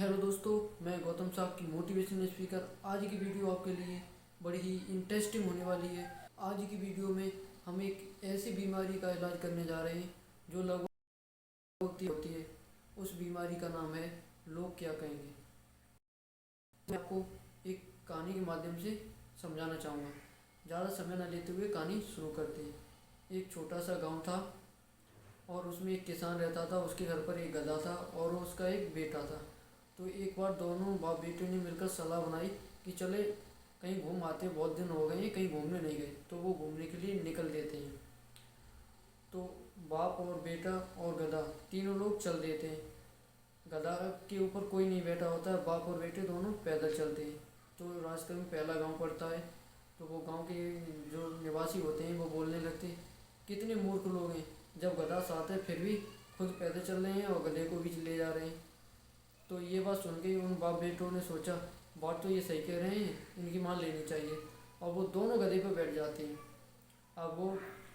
Hello दोस्तों, मैं गौतम साहब की मोटिवेशनल स्पीकर। आज की वीडियो आपके लिए बड़ी ही इंटरेस्टिंग होने वाली है। आज की वीडियो में हम एक ऐसी बीमारी का इलाज करने जा रहे हैं जो लगभग होती है। उस बीमारी का नाम है लोग क्या कहेंगे। मैं आपको एक कहानी के माध्यम से समझाना चाहूँगा। ज़्यादा समय न लेते हुए कहानी शुरू करते हैं। एक छोटा सा गांव था और उसमें एक किसान रहता था। उसके घर पर एक गधा था और उसका एक बेटा था। तो एक बार दोनों बाप बेटे ने मिलकर सलाह बनाई कि चले कहीं घूम आते, बहुत दिन हो गए हैं कहीं घूमने नहीं गए। तो वो घूमने के लिए निकल देते हैं। तो बाप और बेटा और गधा तीनों लोग चल देते हैं। गधा के ऊपर कोई नहीं बैठा होता है, बाप और बेटे दोनों पैदल चलते हैं। तो रास्ते में पहला गांव पड़ता है। तो वो गांव के जो निवासी होते हैं वो बोलने लगते हैं, कितने मूर्ख लोग हैं, जब गधा साथ है फिर भी खुद पैदल चल रहे हैं और गधे को भी ले जा रहे हैं। तो ये बात सुन के उन बाप बेटों ने सोचा, बात तो ये सही कह रहे हैं, इनकी मान लेनी चाहिए। और वो दोनों गधे पर बैठ जाते हैं। अब वो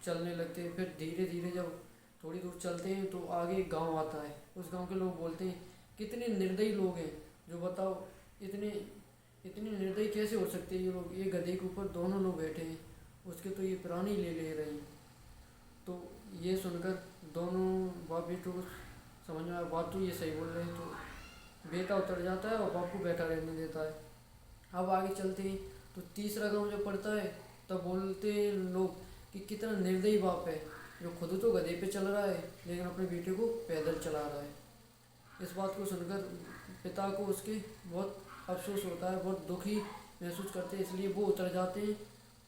चलने लगते हैं। फिर धीरे धीरे जब थोड़ी दूर चलते हैं तो आगे एक गांव आता है। उस गांव के लोग बोलते हैं, कितने निर्दयी लोग हैं, जो बताओ इतने इतने निर्दयी कैसे हो सकते हैं ये लोग, ये गधे के ऊपर दोनों लोग बैठे हैं, उसके तो ये प्राण ही ले ले रहे हैं। तो ये सुनकर दोनों बाप बेटों को समझ में आया, बात तो ये सही बोल रहे हैं। तो बेटा उतर जाता है और बाप को बैठा रहने देता है। अब आगे चलते हैं तो तीसरा गांव जब पड़ता है तब बोलते हैं लोग कि कितना निर्दयी बाप है, जो खुद तो गधे पे चल रहा है लेकिन अपने बेटे को पैदल चला रहा है। इस बात को सुनकर पिता को उसके बहुत अफसोस होता है, बहुत दुखी महसूस करते हैं। इसलिए वो उतर जाते हैं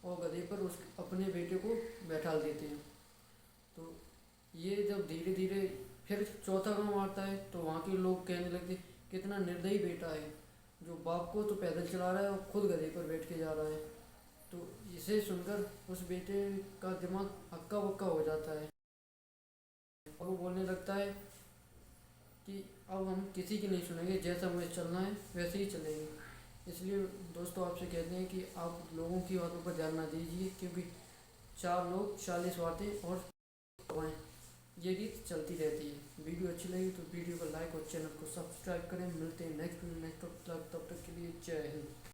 और गधे पर उस अपने बेटे को बैठा देते हैं। तो ये जब धीरे धीरे फिर चौथा गांव आता है तो वहाँ के लोग कहने लगते, कितना निर्दयी बेटा है, जो बाप को तो पैदल चला रहा है और खुद गधे पर बैठ के जा रहा है। तो इसे सुनकर उस बेटे का दिमाग हक्का बक्का हो जाता है और वो बोलने लगता है कि अब हम किसी की नहीं सुनेंगे, जैसा हमें चलना है वैसे ही चलेंगे। इसलिए दोस्तों आपसे कहते हैं कि आप लोगों की बातों पर ध्यान ना दीजिए, क्योंकि चार लोग 40 बातें और हवाएं, ये रीत चलती रहती है। वीडियो अच्छी लगी तो वीडियो को लाइक और चैनल को सब्सक्राइब करें। मिलते हैं नेक्स्ट टॉपिक, तब तक के लिए जय हिंद।